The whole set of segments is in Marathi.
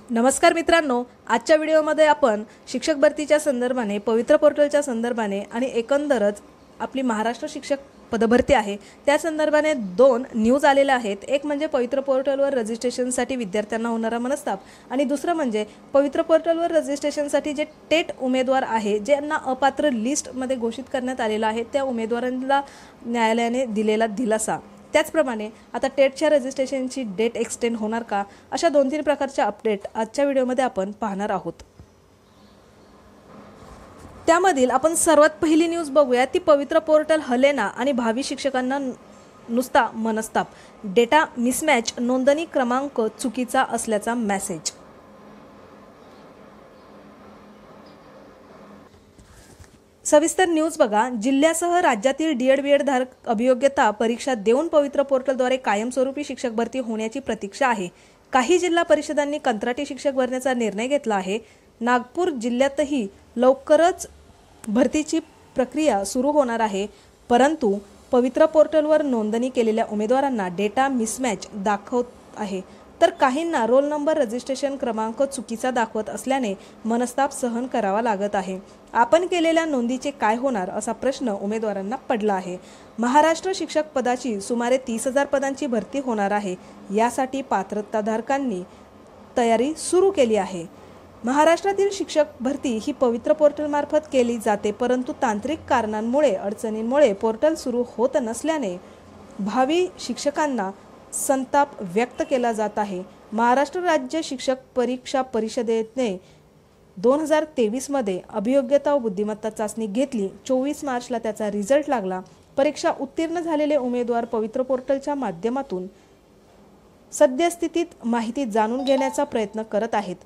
नमस्कार मित्रांनो, आजच्या व्हिडिओमध्ये आपण शिक्षक भरतीच्या संदर्भाने, पवित्र पोर्टलच्या संदर्भाने आणि एकंदरच आपली महाराष्ट्र शिक्षक पदभरती आहे त्या संदर्भाने दोन न्यूज आलेल्या आहेत। एक म्हणजे पवित्र पोर्टलवर रजिस्ट्रेशनसाठी विद्यार्थ्यांना होणारा मनस्ताप आणि दुसरं म्हणजे पवित्र पोर्टलवर रजिस्ट्रेशनसाठी जे टेट उमेदवार आहे ज्यांना अपात्र लिस्टमध्ये घोषित करण्यात आलेलं आहे त्या उमेदवारांना न्यायालयाने दिलेला दिलासा। त्याचप्रमाणे आता टेटच्या रजिस्ट्रेशनची डेट एक्सटेंड होणार का, अशा 2-3 प्रकारच्या अपडेट आजच्या व्हिडिओमध्ये आपण पाहणार आहोत। त्यामधील आपण सर्वात पहिली न्यूज बघूया ती पवित्र पोर्टल हलेना आणि भावी शिक्षकांना नुसता मनस्ताप, डेटा मिसमॅच, नोंदणी क्रमांक चुकीचा असल्याचा मेसेज। सविस्तर न्यूज बघा। जिल्ह्यासह राज्यातील डीएड बीएड धारक अभियोग्यता परीक्षा देऊन पवित्र पोर्टलद्वारे कायमस्वरूपी शिक्षक भरती होण्याची प्रतीक्षा आहे। काही जिल्हा परिषदांनी कंत्राटी शिक्षक भरण्याचा निर्णय घेतला आहे। नागपूर जिल्ह्यातही लवकरच भरतीची प्रक्रिया सुरू होणार आहे, परंतु पवित्र पोर्टलवर नोंदणी केलेल्या उमेदवारांना डेटा मिसमॅच दाखवत आहे, तर काहींना रोल नंबर रजिस्ट्रेशन क्रमांक चुकीचा दाखवत असल्याने मनस्ताप सहन करावा लागत आहे। आपण केलेल्या नोंदीचे काय होणार असा प्रश्न उमेदवारांना पडला आहे। महाराष्ट्र शिक्षक पदाची सुमारे 30,000 पदांची भरती होणार आहे। यासाठी पात्रताधारकांनी तयारी सुरू केली आहे। महाराष्ट्रातील शिक्षक भरती ही पवित्र पोर्टल मार्फत केली जाते, परंतु तांत्रिक कारणांमुळे अडचणींमुळे पोर्टल सुरू होत नसल्याने भावी शिक्षकांना संताप व्यक्त केला जात आहे। महाराष्ट्र राज्य शिक्षक परीक्षा परिषदेने 2023 मध्ये अभियोग्यता व बुद्धिमत्ता चाचणी घेतली। 24 मार्चला त्याचा रिझल्ट लागला। परीक्षा उत्तीर्ण झालेले उमेदवार पवित्र पोर्टलच्या माध्यमातून सद्यस्थितीत माहिती जाणून घेण्याचा प्रयत्न करत आहेत,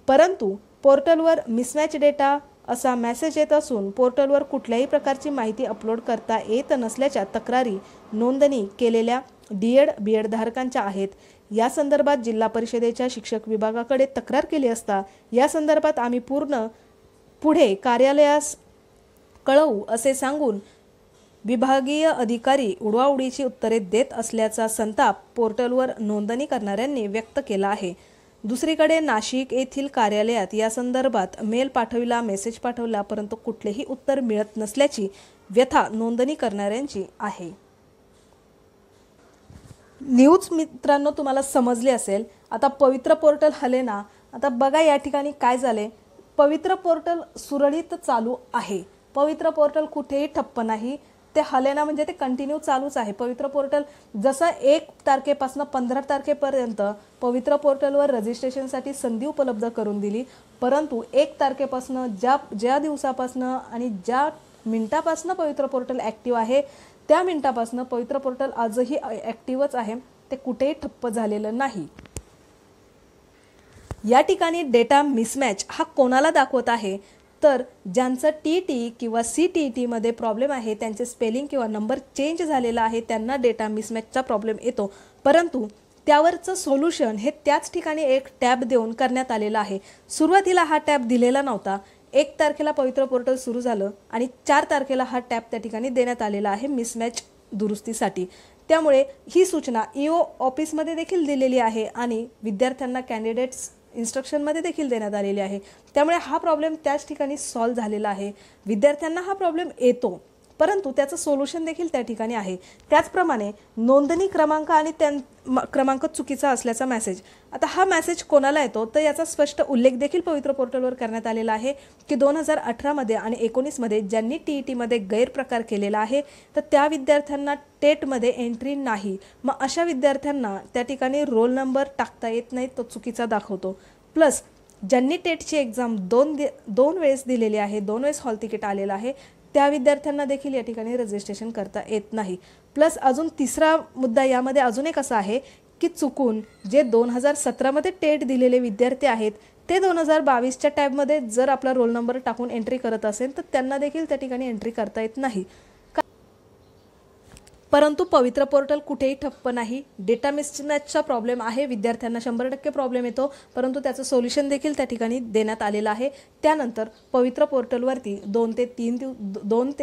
परंतु पोर्टलवर मिसमॅच डेटा असा मेसेज येत असून पोर्टलवर कुठल्याही प्रकारची माहिती अपलोड करता येत नसल्याच्या तक्रारी नोंदणी केलेल्या डीएड बीएड धारकांच्या आहेत। या संदर्भात जिल्हा परिषदेच्या शिक्षक विभागाकडे तक्रार केली असता या संदर्भात आम्ही पुढे कार्यालयास कळवू असे सांगून विभागीय अधिकारी उडवाउडीची उत्तरे देत असल्याचा संताप पोर्टलवर नोंदणी करणाऱ्यांनी व्यक्त केला आहे। दुसरीकडे नाशिक येथील कार्यालयात या संदर्भात मेल पाठविला, मेसेज पाठवला, परंतु कुठलेही उत्तर मिळत नसल्याची व्यथा नोंदणी करणाऱ्यांची आहे। न्यूज मित्रांनो तुम्हाला समजली असेल। आता पवित्र पोर्टल हलेना, आता बघा या ठिकाणी काय झाले। पवित्र पोर्टल सुरळीत चालू आहे। पवित्र पोर्टल कुठेही ठप्प नाही। ते हलेना म्हणजे ते कंटिन्यू चालूच आहे। पवित्र पोर्टल जसं 1 तारखेपासून 15 तारखेपर्यंत पवित्र पोर्टलवर रजिस्ट्रेशनसाठी संधी उपलब्ध करून दिली, परंतु 1 तारखेपासून ज्या दिवसापासून आणि ज्या मिनिटापासून पवित्र पोर्टल ॲक्टिव्ह आहे त्या मिनिटापासून पवित्र पोर्टल आजही ॲक्टिव्हच आहे। ते कुठेही ठप्प झालेलं नाही। या ठिकाणी डेटा मिसमॅच हा कोणाला दाखवत आहे, तर ज्यांचं टीटी किंवा सीटीटी मध्ये प्रॉब्लेम आहे, त्यांचे स्पेलिंग किंवा नंबर चेंज झालेला आहे, त्यांना डेटा मिसमॅचचा प्रॉब्लेम येतो, परंतु त्यावरचं सोल्युशन हे त्याच ठिकाणी एक टॅब देऊन करण्यात आलेलं आहे। सुरुवातीला हा टॅब दिलेला नव्हता। 1 तारखेला पवित्र पोर्टल सुरू झालं आणि 4 तारखेला हा टॅब त्या ठिकाणी देण्यात आलेला आहे मिसमॅच दुरुस्तीसाठी। त्यामुळे ही सूचना ईओ ऑफिसमध्ये देखील दिलेली आहे आणि विद्यार्थ्यांना कॅन्डिडेट्स इन्स्ट्रक्शनमध्ये देखील देण्यात आलेली आहे। त्यामुळे हा प्रॉब्लेम त्याच ठिकाणी सॉल्व झालेला आहे। विद्यार्थ्यांना हा प्रॉब्लेम येतो, परंतु त्याचं सोल्युशन देखील त्या ठिकाणी आहे। त्याचप्रमाणे नोंदणी क्रमांक आणि क्रमांक चुकीचा असल्याचा मेसेज। आता हा मेसेज कोणाला येतो, तर याचा स्पष्ट उल्लेख देखील पवित्र पोर्टलवर करण्यात आलेला आहे की 2018 मध्ये आणि 19 मध्ये ज्यांनी टीईटी मध्ये गैरप्रकार केलेला आहे तर त्या विद्यार्थ्यांना टेटमध्ये एंट्री नाही। मग अशा विद्यार्थ्यांना त्या ठिकाणी रोल नंबर टाकता येत नाही, तो चुकीचा दाखवतो। प्लस ज्यांनी टेटची एक्झाम दोन वेळेस दिलेली आहे, 2 वेळेस हॉल तिकीट आलेलं आहे, त्या विद्यार्थ्यांना देखील या ठिकाणी रजिस्ट्रेशन करता येत नाही। प्लस अजून तिसरा मुद्दा यामध्ये अजून एक असा आहे की चुकून जे 2017 मध्ये टेट दिलेले विद्यार्थी आहेत ते 2022च्या टॅबमध्ये जर आपला रोल नंबर टाकून एंट्री करत असेल तर त्यांना देखील त्या ठिकाणी एंट्री करता येत नाही। परंतु पवित्र पोर्टल कुठेही ठप्प नाही. डेटा मिसमॅचचा प्रॉब्लेम आहे, विद्यार्थ्यांना 100% प्रॉब्लेम येतो, परंतु त्याचं सोल्युशन देखील त्या ठिकाणी देण्यात आलेलं आहे. त्यानंतर पवित्र पोर्टलवरती 2 ते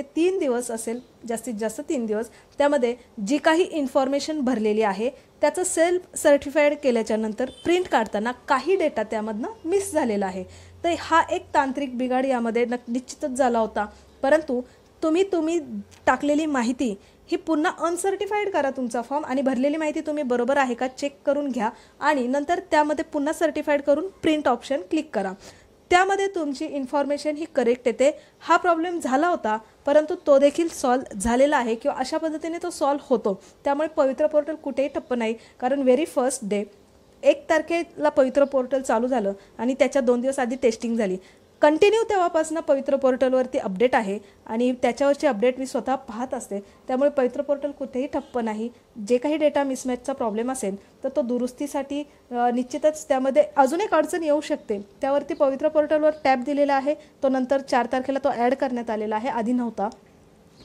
3 दिवस असेल, जास्तीत जास्त 3 दिवस, त्यामध्ये जी काही इन्फॉर्मेशन भरलेली आहे त्याचं सेल्फ सर्टिफाईड केल्याच्या नंतर प्रिंट काढताना काही डेटा त्यामधनं मिस झालेला आहे. तर हा एक तांत्रिक बिघाड यामध्ये निश्चितच झाला होता. परंतु तुम्ही टाकलेली माहिती ही पुन्हा अनसर्टिफाईड करा तुमचा फॉर्म, आणि भरलेली माहिती तुम्ही बरोबर आहे का चेक करून घ्या, आणि नंतर त्यामध्ये पुन्हा सर्टिफाईड करून प्रिंट ऑप्शन क्लिक करा. त्यामध्ये तुमची इन्फॉर्मेशन ही करेक्ट येते. हा प्रॉब्लेम झाला होता, परंतु तो देखील सॉल्व झालेला आहे, किंवा अशा पद्धतीने तो सॉल्व होतो. त्यामुळे पवित्र पोर्टल कुठेही ठप्प नाही, कारण व्हेरी फर्स्ट डे 1 तारखेला पवित्र पोर्टल चालू झालं आणि त्याच्या 2 दिवस आधी टेस्टिंग झाली. कंटिन्यू तेव्हापासून पवित्र पोर्टलवरती अपडेट आहे, आणि त्याच्यावरची अपडेट मी स्वतः पाहत असते. त्यामुळे पवित्र पोर्टल कुठेही ठप्प नाही. जे काही डेटा मिसमॅचचा प्रॉब्लेम असेल तर तो दुरुस्तीसाठी निश्चितच त्यामध्ये अजून एक अडचण येऊ शकते. त्यावरती पवित्र पोर्टलवर टॅब दिलेला आहे, तो नंतर 4 तारखेला तो ॲड करण्यात आलेला आहे, आधी नव्हता.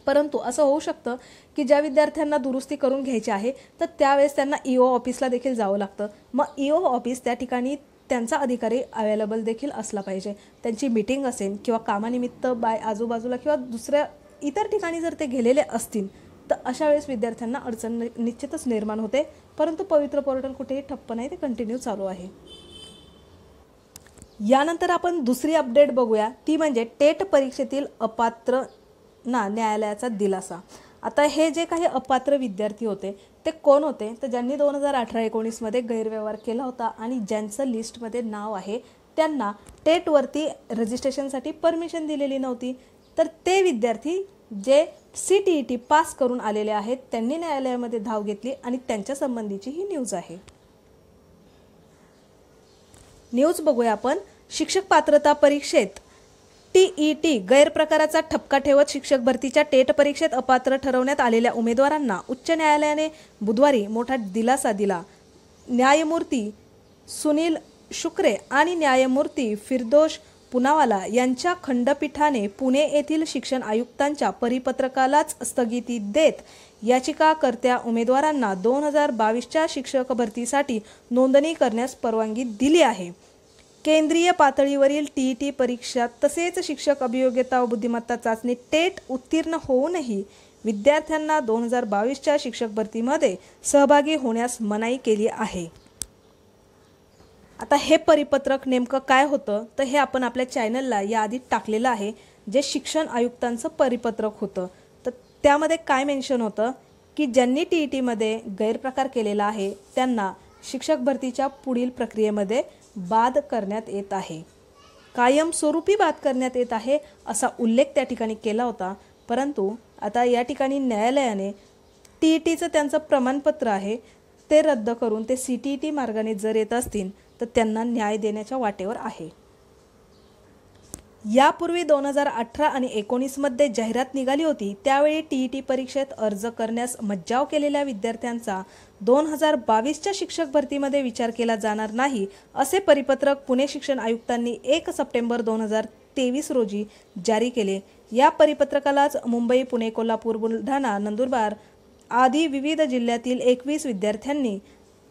परंतु असं होऊ शकतं की ज्या विद्यार्थ्यांना दुरुस्ती करून घ्यायची आहे तर त्यावेळेस त्यांना EO ऑफिसला देखील जावं लागतं. मग EO ऑफिस त्या ठिकाणी त्यांचा अधिकारी अवेलेबल देखील असला पाहिजे. त्यांची मीटिंग असेल किंवा कामानिमित्त आजूबाजूला किंवा दुसऱ्या इतर ठिकाणी जर ते गेलेले असतील तर अशा वेळेस विद्यार्थ्यांना अडचण निश्चितच निर्माण होते. परंतु पवित्र पोर्टल कुठेही ठप्प नाही, ते कंटिन्यू चालू आहे. यानंतर आपण दुसरी अपडेट बघूया, ती म्हणजे टेट परीक्षेतील अपात्रांना न्यायालयाचा दिलासा. आता हे जे काही अपात्र विद्यार्थी होते ते कोण होते, तर ज्यांनी 2018-19 मध्ये गैरव्यवहार केला होता आणि ज्यांचं लिस्टमध्ये नाव आहे त्यांना टेटवरती रजिस्ट्रेशनसाठी परमिशन दिलेली नव्हती. तर ते विद्यार्थी जे CTET पास करून आलेले आहेत त्यांनी न्यायालयामध्ये धाव घेतली, आणि त्यांच्या संबंधीची ही न्यूज आहे. न्यूज बघूया आपण. शिक्षक पात्रता परीक्षेत TET गैरप्रकाराचा ठपका ठेवत शिक्षक भरतीच्या टेट परीक्षेत अपात्र ठरवण्यात आलेल्या उमेदवारांना उच्च न्यायालयाने बुधवारी मोठा दिलासा दिला. न्यायमूर्ती सुनील शुक्रे आणि न्यायमूर्ती फिरदोश पुनावाला यांच्या खंडपीठाने पुणे येथील शिक्षण आयुक्तांच्या परिपत्रकालाच स्थगिती देत याचिकाकर्त्या उमेदवारांना 2022च्या शिक्षक भरतीसाठी नोंदणी करण्यास परवानगी दिली आहे. केंद्रीय पातळीवरील TET परीक्षा तसेच शिक्षक अभियोग्यता व बुद्धिमत्ता चाचणी टेट उत्तीर्ण होऊनही विद्यार्थ्यांना 2022च्या शिक्षक भरतीमध्ये सहभागी होण्यास मनाई केली आहे. आता हे परिपत्रक नेमकं काय होतं, तर हे आपण आपल्या चॅनलला याआधी टाकलेलं आहे, जे शिक्षण आयुक्तांचं परिपत्रक होतं. तर त्यामध्ये काय मेन्शन होतं की ज्यांनी TETमध्ये गैरप्रकार केलेला आहे त्यांना शिक्षक भरतीच्या पुढील प्रक्रियेमध्ये बाद करण्यात येत आहे, कायमस्वरूपी बाद करण्यात येत आहे असा उल्लेख त्या ठिकाणी केला होता. परंतु आता या ठिकाणी न्यायालयाने TETचं त्यांचं प्रमाणपत्र आहे ते रद्द करून ते CTET मार्गाने जर येत असतील तर त्यांना न्याय देण्याच्या वाटेवर आहे. यापूर्वी 2018 आणि 2019 मध्ये जाहिरात निघाली होती, त्यावेळी TET परीक्षेत अर्ज करण्यास मज्जाव केलेल्या विद्यार्थ्यांचा 2022च्या शिक्षक भरतीमध्ये विचार केला जाणार नाही असे परिपत्रक पुणे शिक्षण आयुक्तांनी 1 सप्टेंबर 2023 रोजी जारी केले. या परिपत्रकालाच मुंबई, पुणे, कोल्हापूर, बुलढाणा, नंदुरबार आदी विविध जिल्ह्यातील 21 विद्यार्थ्यांनी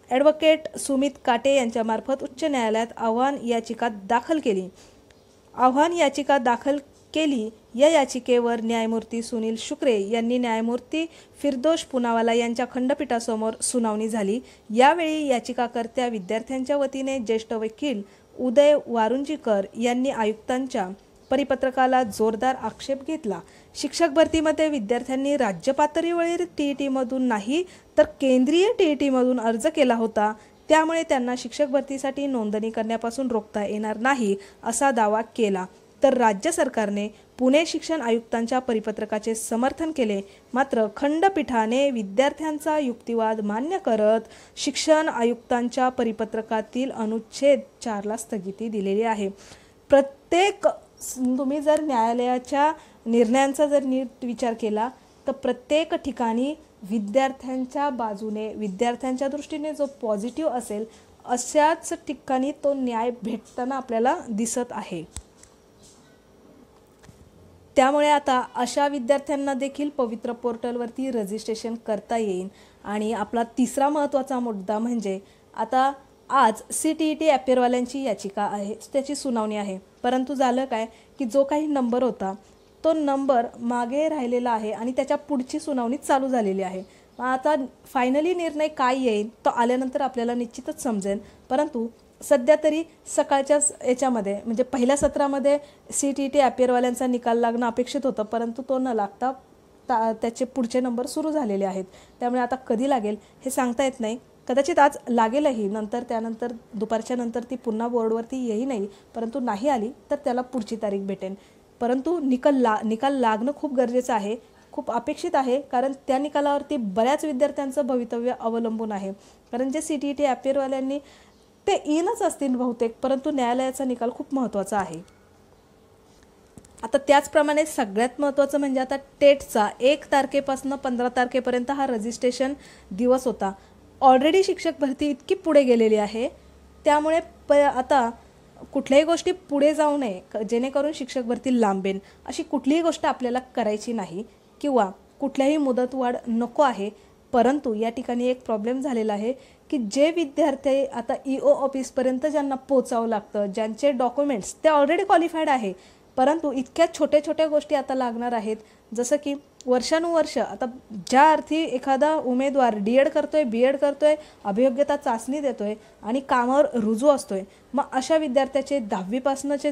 ॲडव्होकेट सुमित काटे यांच्यामार्फत उच्च न्यायालयात आव्हान याचिका दाखल केली. या याचिकेवर न्यायमूर्ती सुनील शुक्रे यांनी न्यायमूर्ती फिरदोश पुनावाला यांच्या खंडपीठासमोर सुनावणी झाली. यावेळी याचिकाकर्त्या विद्यार्थ्यांच्या वतीने ज्येष्ठ वकील उदय वारुंजीकर यांनी आयुक्तांच्या परिपत्रकाला जोरदार आक्षेप घेतला. शिक्षक भरतीमध्ये विद्यार्थ्यांनी राज्य पातळीवरील TETमधून नाही तर केंद्रीय TETमधून अर्ज केला होता, त्यामुळे त्यांना शिक्षक भरतीसाठी नोंदणी करण्यापासून रोखता येणार नाही असा दावा केला. तर राज्य सरकारने पुणे शिक्षण आयुक्तांच्या परिपत्रकाचे समर्थन केले. मात्र खंडपीठाने विद्यार्थ्यांचा युक्तिवाद मान्य करत शिक्षण आयुक्तांच्या परिपत्रकातील अनुच्छेद 4ला स्थगिती दिलेली आहे. तुम्ही जर न्यायालयाच्या निर्णयांचा जर नीट विचार केला तर प्रत्येक ठिकाणी विद्यार्थ्यांच्या बाजूने, विद्यार्थ्यांच्या दृष्टीने जो पॉझिटिव्ह असेल अशाच ठिकाणी तो न्याय भेटताना आपल्याला दिसत आहे. त्यामुळे आता अशा विद्यार्थ्यांना देखील पवित्र पोर्टलवरती रजिस्ट्रेशन करता येईल. आणि आपला तिसरा महत्त्वाचा मुद्दा म्हणजे आता आज CTET अपियरवाल्यांची याचिका आहे, त्याची सुनावणी आहे. परंतु झालं काय की जो काही नंबर होता तो नंबर मागे राहिलेला आहे आणि त्याच्या पुढची सुनावणी चालू झालेली आहे. आता फायनली निर्णय काय येईल तो आल्यानंतर आपल्याला निश्चितच समजेल. परंतु सध्या तरी सकाळच्याच याच्यामध्ये म्हणजे पहिल्या सत्रामध्ये CTET अपियरवाल्यांचा निकाल लागणं अपेक्षित होतं, परंतु तो न लागता त्याचे पुढचे नंबर सुरू झालेले आहेत. त्यामुळे आता कधी लागेल हे सांगता येत नाही. कदाचित आज लागेलही, त्यानंतर दुपारच्या नंतर ती पुन्हा बोर्डवरती येई नाही. परंतु नाही आली तर त्याला पुढची तारीख भेटेल. परंतु निकाल लागणं खूप गरजेचं आहे, खूप अपेक्षित आहे. कारण त्या निकालावरती बऱ्याच विद्यार्थ्यांचं भवितव्य अवलंबून आहे. कारण जे CTET अपियरवाल्यांनी ते येईनच असतील बहुतेक, परंतु न्यायालयाचा निकाल खूप महत्त्वाचा आहे. आता त्याचप्रमाणे सगळ्यात महत्त्वाचं म्हणजे आता टेटचा 1 तारखेपासून 15 तारखेपर्यंत हा रजिस्ट्रेशन दिवस होता. ऑलरेडी शिक्षक भरती इतकी पुढे गेलेली आहे, त्यामुळे आता कुठल्याही गोष्टी पुढे जाऊ नये जेणेकरून शिक्षक भरती लांबेन अशी कुठलीही गोष्ट आपल्याला करायची नाही किंवा कुठल्याही मुदतवाढ नको आहे. परंतु या ठिकाणी एक प्रॉब्लेम झालेला आहे की जे विद्यार्थी आता EO ऑफिसपर्यंत ज्यांना पोचावं लागतं, ज्यांचे डॉक्युमेंट्स ते ऑलरेडी क्वालिफाईड आहे, परंतु इतक्या छोट्या छोट्या गोष्टी आता लागणार आहेत. जसं की वर्षानुवर्ष आता ज्या अर्थी एखादा उमेदवार DED करतोय, BEd करतोय, अभियोग्यता चाचणी देतोय आणि कामावर रुजू असतोय, मग अशा विद्यार्थ्याचे 10वीपासूनचे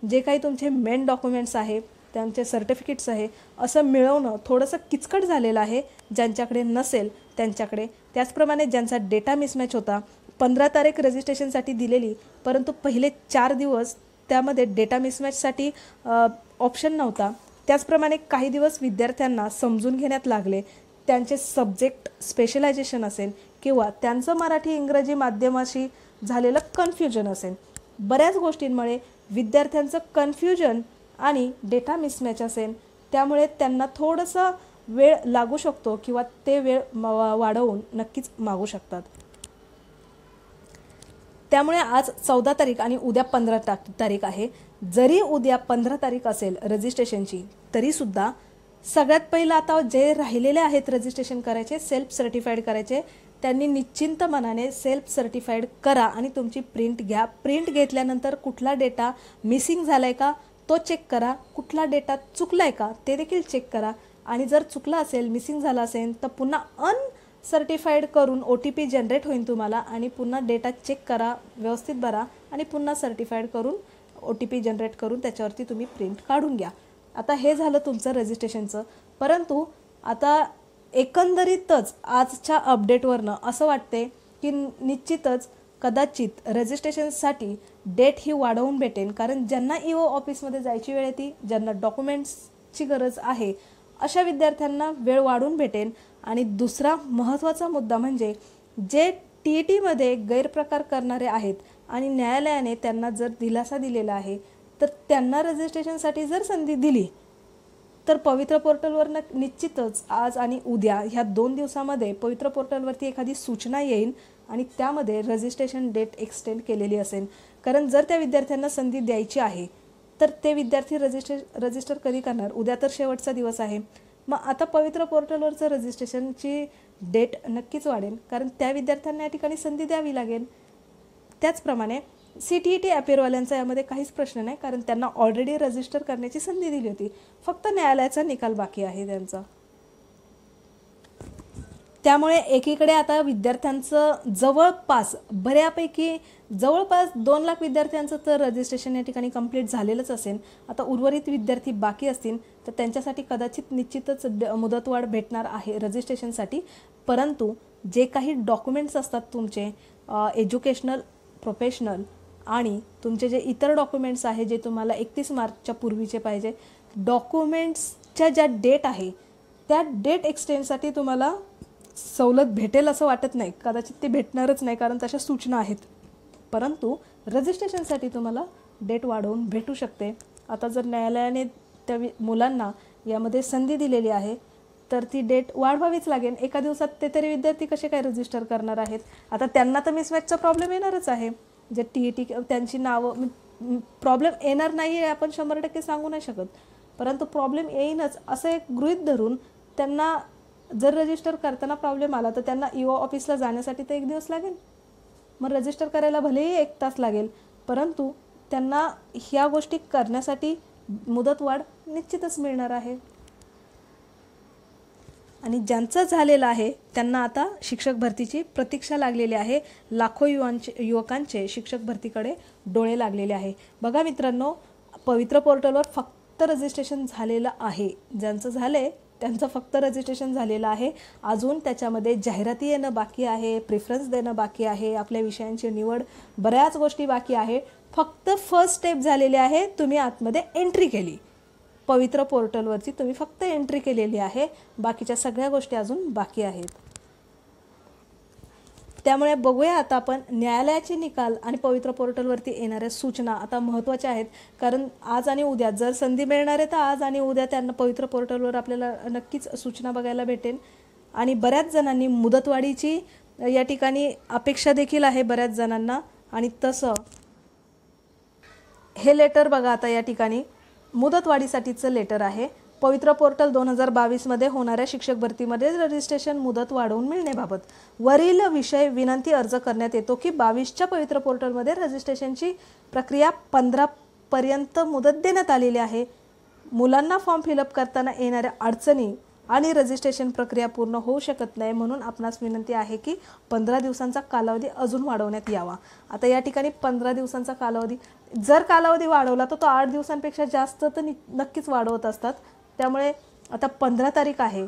जे काही तुमचे मेन डॉक्युमेंट्स आहे, त्यांचे सर्टिफिकेट्स आहे, असं मिळवणं थोडंसं किचकट झालेलं आहे ज्यांच्याकडे नसेल त्यांच्याकडे. त्याचप्रमाणे ज्यांचा डेटा मिसमॅच होता, 15 तारीख रजिस्ट्रेशनसाठी दिलेली, परंतु पहिले 4 दिवस त्यामध्ये डेटा मिसमॅचसाठी ऑप्शन नव्हता. त्याचप्रमाणे काही दिवस विद्यार्थ्यांना समजून घेण्यात लागले, त्यांचे सब्जेक्ट स्पेशलायझेशन असेल किंवा त्यांचं मराठी इंग्रजी माध्यमाशी झालेलं कन्फ्युजन असेल. बऱ्याच गोष्टींमुळे विद्यार्थ्यांचं कन्फ्युजन आणि डेटा मिसमॅच असेल, त्यामुळे त्यांना थोडंसं वेळ लागू शकतो किंवा ते वेळ वाढवून नक्कीच मागू शकतात. त्यामुळे आज 14 तारीख आणि उद्या 15 तारीख आहे. जरी उद्या 15 तारीख असेल रजिस्ट्रेशनची, तरीसुद्धा सगळ्यात पहिलं आता जे राहिलेले आहेत रजिस्ट्रेशन करायचे, सेल्फ सर्टिफाईड करायचे, त्यांनी निश्चिंत मनाने सेल्फ सर्टिफाईड करा आणि तुमची प्रिंट घ्या. प्रिंट घेतल्यानंतर कुठला डेटा मिसिंग झाला आहे का तो चेक करा, कुठला डेटा चुकला आहे का ते देखील चेक करा. आणि जर चुकला असेल, मिसिंग झाला असेल, तर पुन्हा सर्टिफाईड करून OTP जनरेट होईल तुम्हाला आणि पुन्हा डेटा चेक करा, व्यवस्थित भरा आणि पुन्हा सर्टिफाईड करून OTP जनरेट करून त्याच्यावरती तुम्ही प्रिंट काढून घ्या. आता हे झालं तुमचं रजिस्ट्रेशनचं. परंतु आता एकंदरीतच आजच्या अपडेटवरनं असं वाटते की निश्चितच कदाचित रजिस्ट्रेशनसाठी डेट ही वाढवून भेटेल. कारण ज्यांना EO ऑफिसमध्ये जायची वेळ येते, ज्यांना डॉक्युमेंट्सची गरज आहे, अशा विद्यार्थ्यांना वेळ वाढून भेटेल. आणि दुसरा महत्त्वाचा मुद्दा म्हणजे जे TETमध्ये गैरप्रकार करणारे आहेत आणि न्यायालयाने त्यांना जर दिलासा दिलेला आहे, तर त्यांना रजिस्ट्रेशनसाठी जर संधी दिली तर पवित्र पोर्टलवर निश्चितच आज आणि उद्या ह्या 2 दिवसामध्ये पवित्र पोर्टलवरती एखादी सूचना येईल आणि त्यामध्ये रजिस्ट्रेशन डेट एक्सटेंड केलेली असेल. कारण जर त्या विद्यार्थ्यांना संधी द्यायची आहे तर ते विद्यार्थी रजिस्टर कधी करणार? उद्या तर शेवटचा दिवस आहे. मग आता पवित्र पोर्टलवरचं रजिस्ट्रेशनची डेट नक्कीच वाढेल, कारण त्या विद्यार्थ्यांना या ठिकाणी संधी द्यावी लागेल. त्याचप्रमाणे CTET अपियरवाल्यांचा यामध्ये काहीच प्रश्न नाही, कारण त्यांना ऑलरेडी रजिस्टर करण्याची संधी दिली होती. फक्त न्यायालयाचा निकाल बाकी आहे त्यांचा. त्यामुळे एकीकडे आता विद्यार्थ्यांचं जवळपास 2 लाख विद्यार्थ्यांचं तर रजिस्ट्रेशन या ठिकाणी कंप्लीट झालेलंच असेल. आता उर्वरित विद्यार्थी बाकी असतील तर त्यांच्यासाठी कदाचित निश्चितच मुदतवाढ भेटणार आहे रजिस्ट्रेशनसाठी. परंतु जे काही डॉक्युमेंट्स असतात तुमचे एज्युकेशनल, प्रोफेशनल आणि तुमचे जे इतर डॉक्युमेंट्स आहे जे तुम्हाला 31 मार्चच्या पूर्वीचे पाहिजे, डॉक्युमेंट्सच्या ज्या डेट आहे त्या डेट एक्सटेंडसाठी तुम्हाला सवलत भेटेल असं वाटत नाही. कदाचित ते भेटणारच नाही, कारण तशा सूचना आहेत. परंतु रजिस्ट्रेशनसाठी तुम्हाला डेट वाढवून भेटू शकते. आता जर न्यायालयाने त्या मुलांना यामध्ये संधी दिलेली आहे तर ती डेट वाढवावीच लागेल. एका दिवसात ते तरी विद्यार्थी कसे काय रजिस्टर करणार आहेत? आता त्यांना तर मिसमॅचचा प्रॉब्लेम येणारच आहे. जे TET त्यांची नावं प्रॉब्लेम येणार नाही आहे आपण 100% सांगू नाही शकत, परंतु प्रॉब्लेम येईनच असं एक गृहीत धरून त्यांना जर रजिस्टर करताना प्रॉब्लेम आला तर त्यांना EO ऑफिसला जाण्यासाठी तर 1 दिवस लागेल, मग रजिस्टर करायला भलेही 1 तास लागेल, परंतु त्यांना ह्या गोष्टी करण्यासाठी मुदतवाढ निश्चितच मिळणार आहे. आणि ज्यांचं झालेलं आहे त्यांना आता शिक्षक भरतीची प्रतीक्षा लागलेली आहे. लाखो युवकांचे शिक्षक भरतीकडे डोळे लागलेले आहे. बघा मित्रांनो, पवित्र पोर्टलवर फक्त रजिस्ट्रेशन झालेलं आहे. ज्यांचं झाले त्यांचं फक्त रजिस्ट्रेशन झालेलं आहे. अजून त्याच्यामध्ये जाहिराती येणं बाकी आहे, प्रेफरन्स देणं बाकी आहे, आपल्या विषयांची निवड, बऱ्याच गोष्टी बाकी आहे. फक्त फर्स्ट स्टेप झालेली आहे. तुम्ही आतमध्ये एंट्री केली, पवित्र पोर्टलवरती तुम्ही फक्त एंट्री केलेली आहे. बाकीच्या सगळ्या गोष्टी अजून बाकी आहेत. त्यामुळे बघूया आता आपण न्यायालयाचे निकाल आणि पवित्र पोर्टलवरती येणाऱ्या सूचना आता महत्त्वाच्या आहेत. कारण आज आणि उद्या जर संधी मिळणार आहे तर आज आणि उद्या त्यांना पवित्र पोर्टलवर आपल्याला नक्कीच सूचना बघायला भेटेल. आणि बऱ्याच जणांनी मुदतवाढीची या ठिकाणी अपेक्षा देखील आहे बऱ्याच जणांना. आणि तसं हे लेटर बघा, आता या ठिकाणी मुदतवाढीसाठीचं लेटर आहे. पवित्र पोर्टल 2022 मध्ये होणाऱ्या शिक्षक भरतीमध्ये रजिस्ट्रेशन मुदत वाढवून मिळण्याबाबत वरील विषय विनंती अर्ज करण्यात येतो की 22च्या पवित्र पोर्टलमध्ये रजिस्ट्रेशनची प्रक्रिया 15 पर्यंत मुदत देण्यात आलेली आहे. मुलांना फॉर्म फिलअप करताना येणाऱ्या अडचणी आणि रजिस्ट्रेशन प्रक्रिया पूर्ण होऊ शकत नाही, म्हणून आपणास विनंती आहे की 15 दिवसांचा कालावधी अजून वाढवण्यात यावा. आता या ठिकाणी 15 दिवसांचा कालावधी, जर कालावधी वाढवला तर तो 8 दिवसांपेक्षा जास्त तर नक्कीच वाढवत असतात. त्यामुळे आता 15 तारीख आहे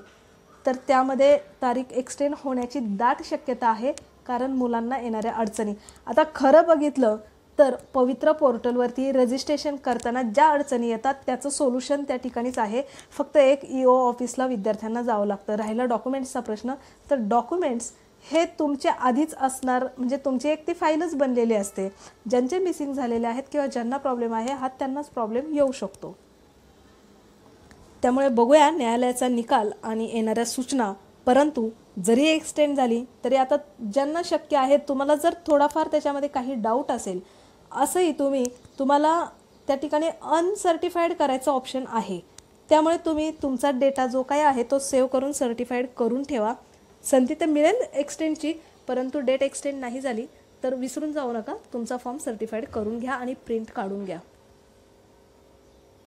तर त्यामध्ये तारीख एक्सटेंड होण्याची दाट शक्यता आहे, कारण मुलांना येणाऱ्या अडचणी. आता खरं बघितलं तर पवित्र पोर्टलवरती रजिस्ट्रेशन करताना ज्या अडचणी येतात त्याचं सोल्युशन त्या ठिकाणीच आहे. फक्त एक EO ऑफिसला विद्यार्थ्यांना जावं लागतं. राहिला डॉक्युमेंट्सचा प्रश्न, तर डॉक्युमेंट्स हे तुमचे आधीच असणार, म्हणजे तुमची एक ती फाईलच बनलेली असते. ज्यांचे मिसिंग झालेले आहेत किंवा ज्यांना प्रॉब्लेम आहे हा त्यांनाच प्रॉब्लेम येऊ शकतो. त्यामुळे बघूया न्यायालयाचा निकाल आणि येणाऱ्या सूचना. परंतु जरी एक्सटेंड झाली तरी आता ज्यांना शक्य आहे, तुम्हाला जर थोडाफार त्याच्यामध्ये काही डाऊट असेल असंही तुम्हाला त्या ठिकाणी अनसर्टिफाईड करायचं ऑप्शन आहे. त्यामुळे तुम्ही तुमचा डेटा जो काय आहे तो सेव्ह करून सर्टिफाईड करून ठेवा. संधी तर मिळेल एक्सटेंडची, परंतु डेट एक्सटेंड नाही झाली तर विसरून जाऊ नका. तुमचा फॉर्म सर्टिफाईड करून घ्या आणि प्रिंट काढून घ्या.